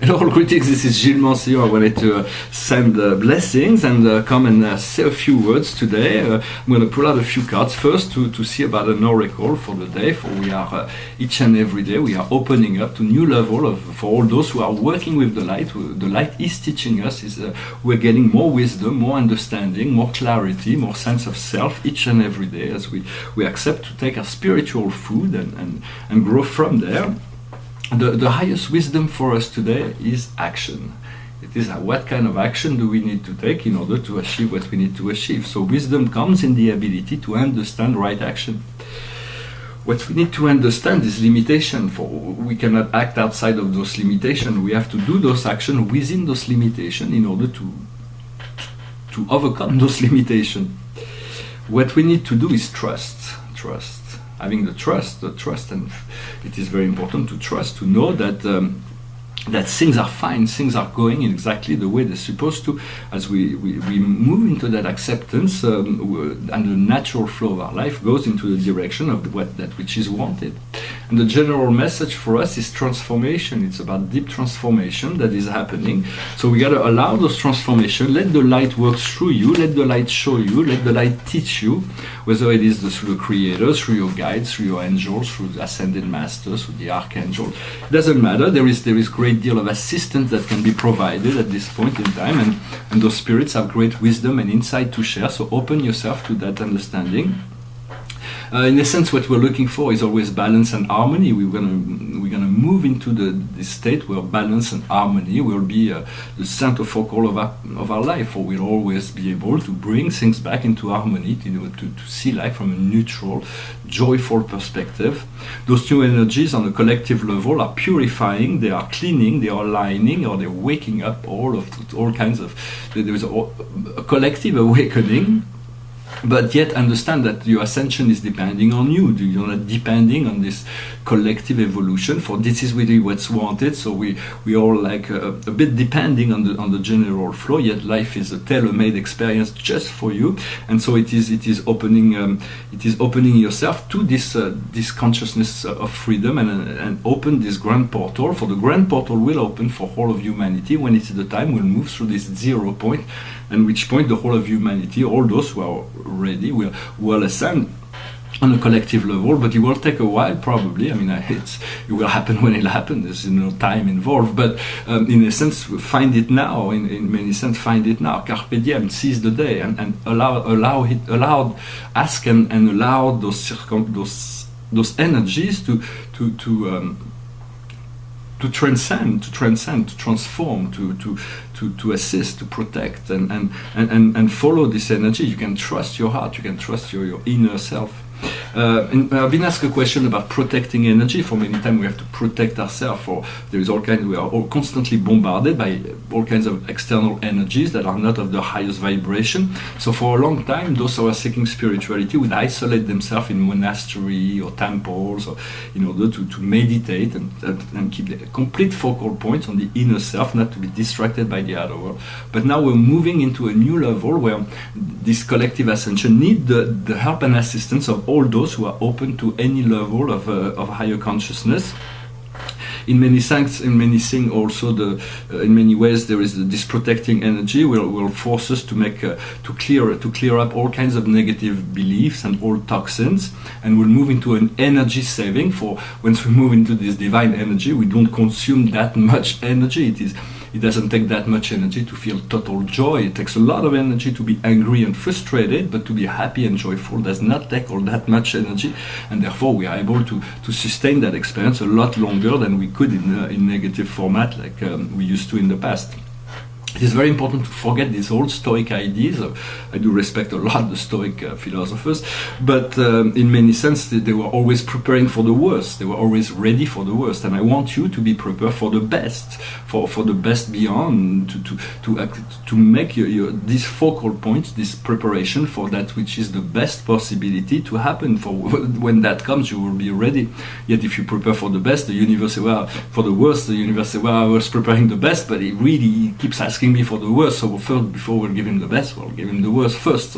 Hello, greetings. This is Gilles Mancillon. I wanted to send blessings and come and say a few words today. I'm going to pull out a few cards first to see about an oracle for the day. For we are each and every day we are opening up to new level of for all those who are working with the light. The light is teaching us. We're getting more wisdom, more understanding, more clarity, more sense of self each and every day as we accept to take our spiritual food and grow from there. The highest wisdom for us today is action. It is what kind of action do we need to take in order to achieve what we need to achieve. So wisdom comes in the ability to understand right action. What we need to understand is limitation. For we cannot act outside of those limitations. We have to do those actions within those limitations in order to overcome those limitations. What we need to do is trust. Having the trust, and it is very important to trust, to know that that things are fine, things are going in exactly the way they're supposed to. As we move into that acceptance, and the natural flow of our life goes into the direction of that which is wanted. And the general message for us is transformation. It's about deep transformation that is happening. So we got to allow those transformation. Let the light work through you. Let the light show you. Let the light teach you. Whether it is through the Creator, through your guides, through your angels, through the ascended masters, through the archangel. It doesn't matter. There is great deal of assistance that can be provided at this point in time, and those spirits have great wisdom and insight to share. So open yourself to that understanding. In essence, what we're looking for is always balance and harmony. We're gonna move into this state where balance and harmony will be the center focal of our life, or we'll always be able to bring things back into harmony, to see life from a neutral, joyful perspective. Those new energies on a collective level are purifying, they are cleaning, they are aligning, or they're waking up all kinds of. There is a collective awakening. But yet understand that your ascension is depending on you. You're not depending on this collective evolution. For this is really what's wanted. So we all like a bit depending on the general flow. Yet life is a tailor-made experience just for you. And so it is opening yourself to this consciousness of freedom and open this grand portal. For the grand portal will open for all of humanity when it's the time. We'll move through this 0 point. At which point the whole of humanity, all those who are ready, will ascend on a collective level, but it will take a while probably. I mean, it will happen when it happens. There's no time involved, but in a sense, find it now. In many sense, find it now. Carpe diem, seize the day, and ask and allow those energies to transcend, to transform, to assist, to protect, and follow this energy. You can trust your heart. You can trust your inner self. And I've been asked a question about protecting energy. For many times we have to protect ourselves, or there is we are all constantly bombarded by all kinds of external energies that are not of the highest vibration. So for a long time, those who are seeking spirituality would isolate themselves in monastery or temples, or in order to meditate and keep the complete focal point on the inner self, not to be distracted by the outer world. But now we're moving into a new level where this collective ascension need the help and assistance of all those who are open to any level of higher consciousness. In many things, also in many ways, there is this protecting energy will force us to clear up all kinds of negative beliefs and old toxins, and we'll move into an energy saving. For once we move into this divine energy, we don't consume that much energy. It doesn't take that much energy to feel total joy. It takes a lot of energy to be angry and frustrated, but to be happy and joyful does not take all that much energy, and therefore we are able to sustain that experience a lot longer than we could in negative format like we used to in the past. It is very important to forget these old Stoic ideas. I do respect a lot the Stoic philosophers, but in many sense they were always preparing for the worst. They were always ready for the worst, and I want you to be prepared for the best, for the best beyond, to make these focal points, this preparation for that which is the best possibility to happen. For when that comes, you will be ready. Yet if you prepare for the best, the universe say, well, for the worst, the universe say, well, I was preparing the best, but it really keeps asking asking me for the worst. So first, before we'll give him the best, we'll give him the worst first.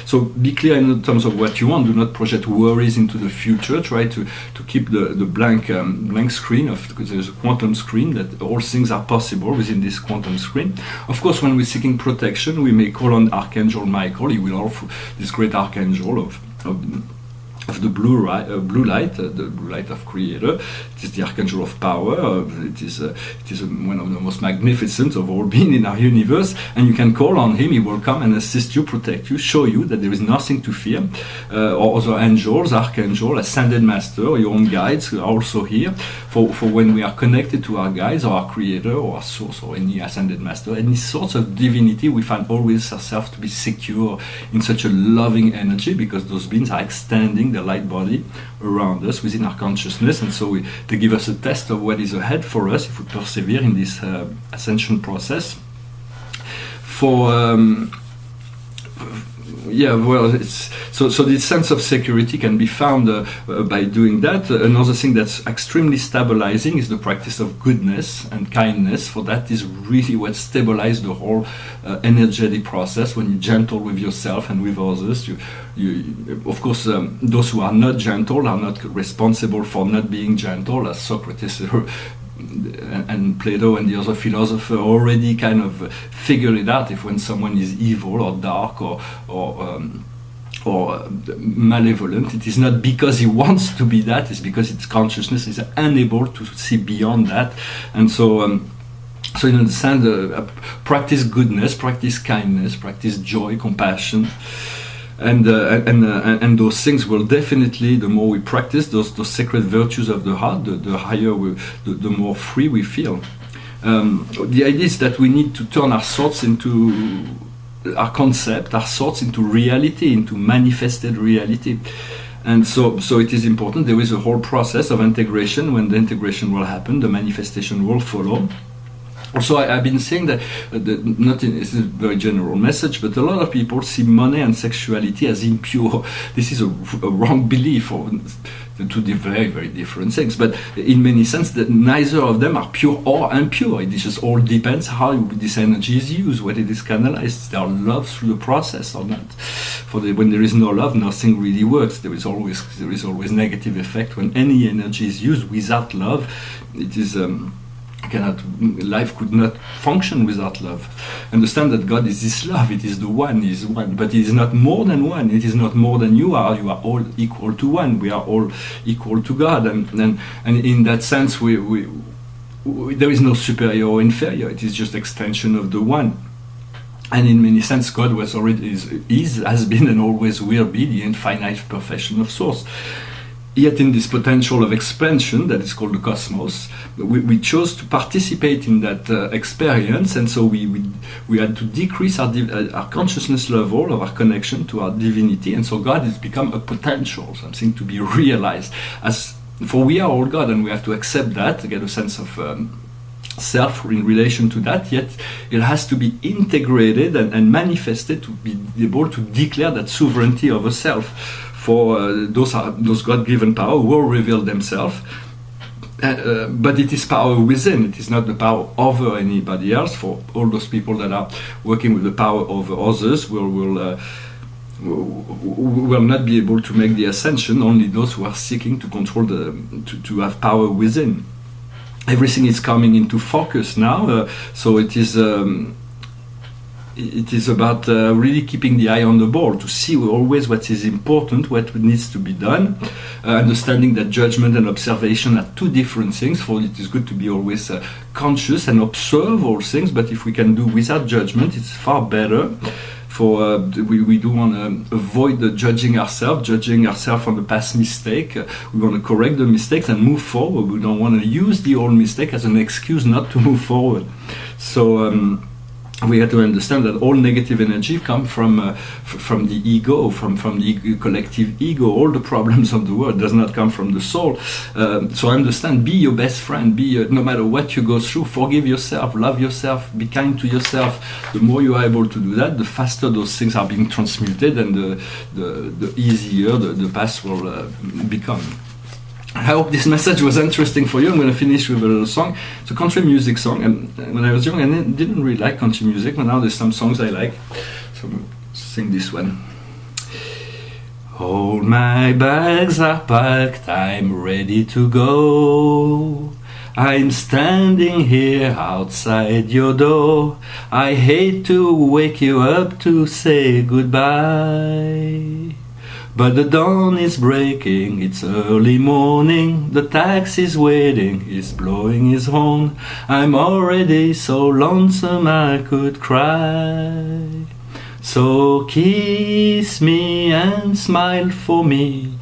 So be clear in terms of what you want. Do not project worries into the future. Try to keep the blank screen because there's a quantum screen that all things are possible within this quantum screen. Of course, when we're seeking protection, we may call on Archangel Michael. He will offer this great archangel of the blue light, the blue light of Creator. It is the archangel of power. It is one of the most magnificent of all beings in our universe. And you can call on him. He will come and assist you, protect you, show you that there is nothing to fear. Or other angels, archangel, ascended master, your own guides are also here for when we are connected to our guides or our Creator or our source or any ascended master, any sort of divinity. We find always ourselves to be secure in such a loving energy because those beings are extending the light body around us within our consciousness, and so they give us a test of what is ahead for us if we persevere in this ascension process. So this sense of security can be found by doing that. Another thing that's extremely stabilizing is the practice of goodness and kindness, for that is really what stabilizes the whole energetic process. When you're gentle with yourself and with others, of course, those who are not gentle are not responsible for not being gentle, as Socrates and Plato and the other philosophers already kind of figured it out. If when someone is evil or dark or malevolent, it is not because he wants to be that, it's because its consciousness is unable to see beyond that. And so in a sense, practice goodness, practice kindness, practice joy, compassion. And those things will definitely, the more we practice those sacred virtues of the heart, the higher, the more free we feel. The idea is that we need to turn our thoughts into our concept, our thoughts into reality, into manifested reality. And so it is important. There is a whole process of integration. When the integration will happen, the manifestation will follow. Also, I've been saying that, it's a very general message, but a lot of people see money and sexuality as impure. This is a wrong belief, or two very, very different things. But in many sense, that neither of them are pure or impure. It just all depends how this energy is used, whether it is canalized. There are love through the process or not. When there is no love, nothing really works. There is always negative effect. When any energy is used without love, it is. Life could not function without love. Understand that God is this love. It is the one. He is one, but it is not more than one. It is not more than you are. You are all equal to one. We are all equal to God, and in that sense, there is no superior or inferior. It is just extension of the one. And in many sense, God was already has been, and always will be the infinite perfection of Source. Yet in this potential of expansion that is called the cosmos, we chose to participate in that experience, and so we had to decrease our consciousness level of our connection to our divinity, and so God has become a potential, something to be realized. For we are all God, and we have to accept that, to get a sense of self in relation to that, yet it has to be integrated and manifested to be able to declare that sovereignty over self. For those God-given power will reveal themselves, but it is power within. It is not the power over anybody else. For all those people that are working with the power over others will not be able to make the ascension. Only those who are seeking to control to have power within. Everything is coming into focus now, so it is. It is about really keeping the eye on the ball, to see always what is important, what needs to be done, understanding that judgment and observation are two different things. For it is good to be always conscious and observe all things, but if we can do without judgment, it's far better. For we do want to avoid judging ourselves on the past mistake. We want to correct the mistakes and move forward. We don't want to use the old mistake as an excuse not to move forward. So we have to understand that all negative energy come from the ego, from the collective ego. All the problems of the world does not come from the soul. So understand, be your best friend. No matter what you go through, forgive yourself, love yourself, be kind to yourself. The more you are able to do that, the faster those things are being transmuted, and the easier the path will become. I hope this message was interesting for you. I'm going to finish with a little song. It's a country music song. And when I was young, I didn't really like country music, but now there's some songs I like. So I'm going to sing this one. All my bags are packed, I'm ready to go. I'm standing here outside your door. I hate to wake you up to say goodbye, but the dawn is breaking, it's early morning. The taxi's waiting, he's blowing his horn. I'm already so lonesome I could cry. So kiss me and smile for me.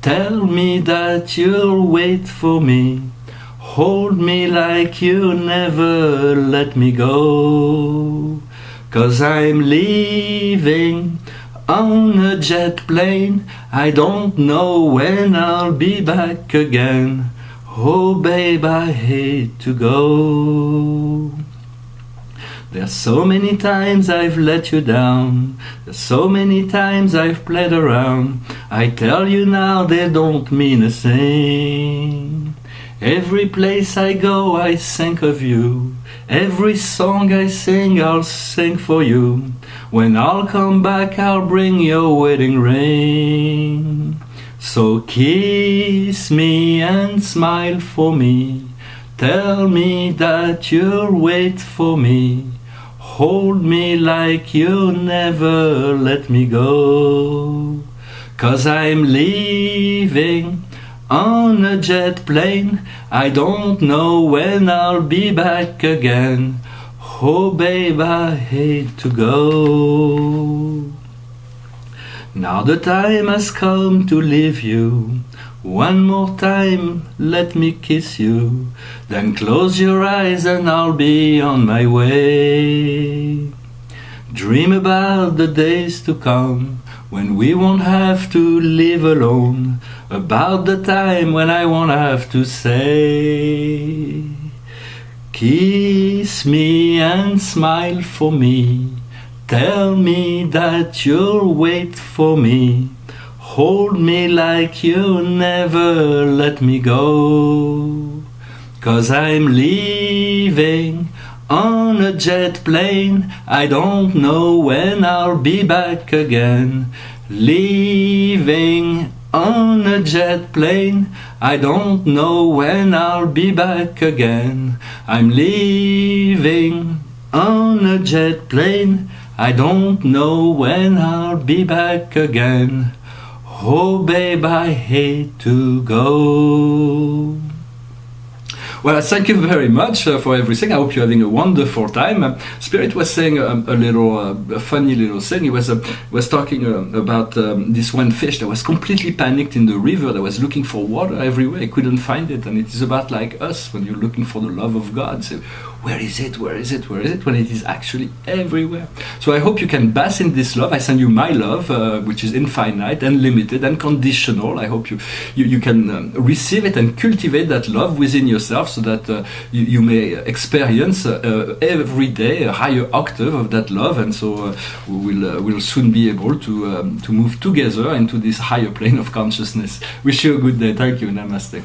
Tell me that you'll wait for me. Hold me like you never let me go. 'Cause I'm leaving on a jet plane. I don't know when I'll be back again. Oh babe, I hate to go. There's so many times I've let you down. There's so many times I've played around. I tell you now they don't mean a thing. Every place I go I think of you. Every song I sing I'll sing for you. When I'll come back I'll bring your wedding ring. So kiss me and smile for me. Tell me that you'll wait for me. Hold me like you'll never let me go. 'Cause I'm leaving on a jet plane. I don't know when I'll be back again. Oh babe, I hate to go. Now the time has come to leave you. One more time, let me kiss you. Then close your eyes and I'll be on my way. Dream about the days to come, when we won't have to live alone. About the time when I won't have to say, kiss me and smile for me. Tell me that you'll wait for me. Hold me like you'll never let me go. 'Cause I'm leaving on a jet plane. I don't know when I'll be back again. Leaving on a jet plane. I don't know when I'll be back again. I'm leaving on a jet plane. I don't know when I'll be back again. Oh babe, I hate to go. Well, thank you very much for everything. I hope you're having a wonderful time. Spirit was saying a funny little thing. He was talking about this one fish that was completely panicked in the river, that was looking for water everywhere. He couldn't find it. And it is about like us when you're looking for the love of God. So, where is it? Where is it? Where is it? When it is actually everywhere. So I hope you can bask in this love. I send you my love, which is infinite, unlimited, unconditional. I hope you can receive it and cultivate that love within yourself, so that you may experience every day a higher octave of that love, and so we'll soon be able to move together into this higher plane of consciousness. Wish you a good day. Thank you. Namaste.